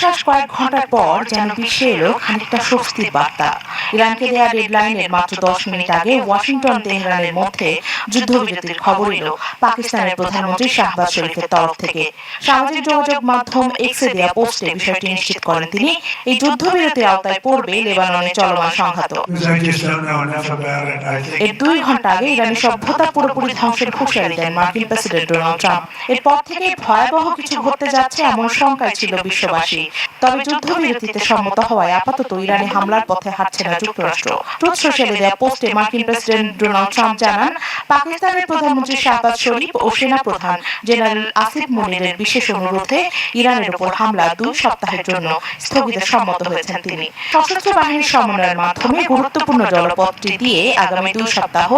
দীর্ঘশ্বাস কয়েক ঘন্টার পর যেন ভেসে এলো খানিকটা স্বস্তির বার্তা। ইরানকে দেয়া ডেডলাইনের মাত্র 10 মিনিট আগে ওয়াশিংটন তেহরানের মধ্যে যুদ্ধবিরতির খবর এলো পাকিস্তানের প্রধানমন্ত্রী শাহবাজ শরীফের তরফ থেকে। সামাজিক যোগাযোগ মাধ্যম এক্সে দেয়া পোস্টে বিষয়টি নিশ্চিত করেন তিনি। এই যুদ্ধবিরতির আওতায় পড়বে লেবাননে চলমান সংঘাত। এর 2 ঘন্টা আগে ইরানি সভ্যতা পুরোপুরি ধ্বংসের হুঁশিয়ারি দেন মার্কিন প্রেসিডেন্ট ডোনাল্ড ট্রাম্প। এরপর থেকে ভয়াবহ কিছু ঘটতে যাচ্ছে এমন শঙ্কায় ছিল বিশ্ববাসী। তবে যুদ্ধবিরতিতে সম্মত হওয়ায় আপাতত ইরানে হামলার পথে হাঁটছে না যুক্তরাষ্ট্র। ট্রুথ সোশ্যালে দেয়া পোস্টে মার্কিন প্রেসিডেন্ট ডোনাল্ড ট্রাম্প জানান, পাকিস্তানের প্রধানমন্ত্রী শাহবাজ শরীফ ও সেনাপ্রধান জেনারেল আসিফ মনিরের বিশেষ অনুরোধে ইরানের উপর হামলা 2 সপ্তাহের জন্য স্থগিতে সম্মত হয়েছেন তিনি। সশস্ত্র বাহিনীর সমন্বয়ের মাধ্যমে গুরুত্বপূর্ণ জলপথটি দিয়ে আগামী 2 সপ্তাহ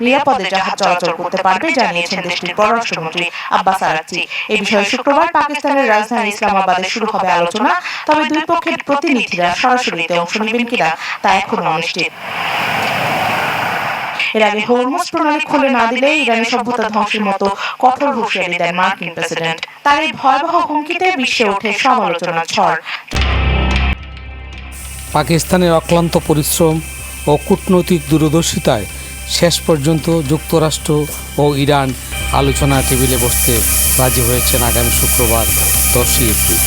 নিরাপদে জাহাজ চলাচল করতে পারবে জানিয়েছেন দেশটির পররাষ্ট্রমন্ত্রী আব্বাস আরাকচি। এই বিষয়ে শুক্রবার পাকিস্তানের রাজধানী ইসলামাবাদে শুরু হবে আলোচনা। তবে দুই পক্ষের প্রতিনিধিরা সরাসরি অংশ নেবেন কিনা তা এখনো অনিশ্চিত। এর আগে হরমুজ প্রণালী খুলে না দিলে ইরানি সভ্যতা ধ্বংসের মতো কঠোর হুঁশিয়ারি দেন মার্কিন প্রেসিডেন্ট। তার এই ভয়াবহ হুমকিতে বিশ্বে ওঠে সমালোচনার ঝড়। পাকিস্তানের অক্লান্ত পরিশ্রম ও কূটনৈতিক দূরদর্শিতায় শেষ পর্যন্ত যুক্তরাষ্ট্র ও ইরান আলোচনা টেবিলে বসতে রাজি হয়েছেন আগামী শুক্রবার 10 এপ্রিল।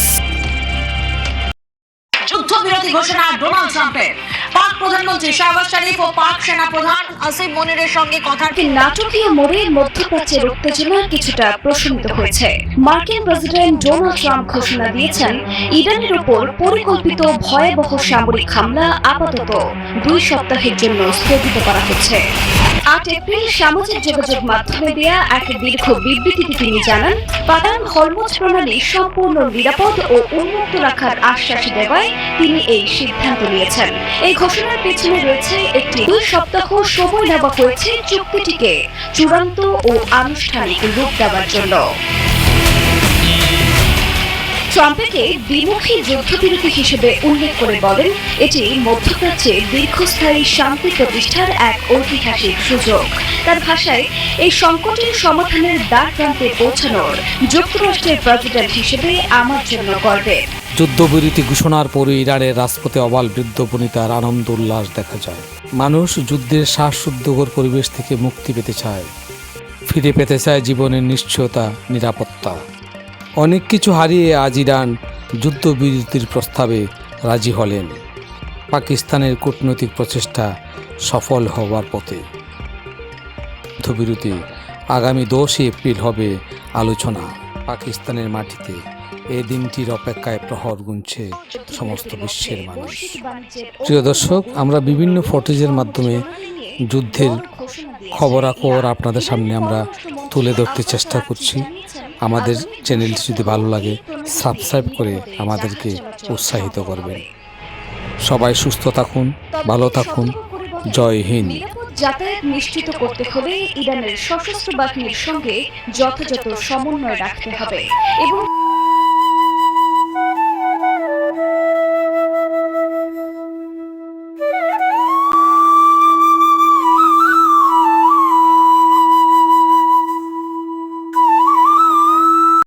যুদ্ধবিরতি ঘোষণা ডোনাল্ড ট্রাম্পের। পাক প্রধানমন্ত্রী শাহবাজ শরীফ ও পাক সেনা প্রধান আসিফ মনিরের সঙ্গে কথার নাটকীয় মোড়ে মধ্যপ্রাচ্যের উত্তেজনা কিছুটা প্রশমিত হয়েছে। মার্কিন প্রেসিডেন্ট ডোনাল্ড ট্রাম্প ঘোষণা দিয়েছেন, ইরানের উপর পরিকল্পিত ভয়াবহ সামরিক হামলা আপাতত 2 সপ্তাহের জন্য স্থগিত করা হচ্ছে। 8 এপ্রিল সামাজিক যোগাযোগ মাধ্যমে দেয়া এক দীর্ঘ বিবৃতিতে তিনি জানান, পাকান হরমুজ প্রণালী সম্পূর্ণ নিরাপদ ও উন্মুক্ত রাখার আশ্বাস দেওয়ায় তিনি এই সিদ্ধান্ত নিয়েছেন। এই ঘোষণার পেছনে রয়েছে একটি 2 সপ্তাহ সময় নেওয়া হয়েছে চুক্তিটিকে চূড়ান্ত ও আনুষ্ঠানিক রূপ দেওয়ার জন্য। ট্রাম্পকে দ্বিমুখী যুদ্ধবিরতি হিসেবে উল্লেখ করে বলেন, এটি মধ্যপ্রাচ্যে দীর্ঘস্থায়ী শান্তি প্রতিষ্ঠার এক ঐতিহাসিক সুযোগ। তার ভাষায়, এই সংকটের সমাধানের দ্বার প্রান্তে পৌঁছানোর যুক্তরাষ্ট্রের প্রেসিডেন্ট হিসেবে আমার জন্য গর্বের। যুদ্ধবিরতি ঘোষণার পরে ইরানের রাজপথে অবাল বৃদ্ধ বনিতার আনন্দ উল্লাস দেখা যায়। মানুষ যুদ্ধের শ্বাসরুদ্ধকর পরিবেশ থেকে মুক্তি পেতে চায়, ফিরে পেতে চায় জীবনের নিশ্চয়তা, নিরাপত্তা। অনেক কিছু হারিয়ে আজ ইরান যুদ্ধবিরতির প্রস্তাবে রাজি হলেন। পাকিস্তানের কূটনৈতিক প্রচেষ্টা সফল হওয়ার পথে। যুদ্ধবিরতি আগামী 10 এপ্রিল হবে আলোচনা। পাকিস্তানের মাটিতে এই দিনটির অপেক্ষায় প্রহর গুনছে সমস্ত বিশ্বের মানুষ। প্রিয় দর্শক, আমরা বিভিন্ন ফুটেজের মাধ্যমে যুদ্ধের খবরাখবর আপনাদের সামনে আমরা তুলে ধরতে চেষ্টা করছি। আমাদের চ্যানেলটি যদি ভালো লাগে সাবস্ক্রাইব করে আমাদেরকে উৎসাহিত করবেন। সবাই সুস্থ থাকুন, ভালো থাকুন। জয় হিন্দ। যাতায়াত নিশ্চিত করতে হলে ইরানের সশস্ত্র বাহিনীর সঙ্গে যথাযথ সমন্বয় রাখতে হবে এবং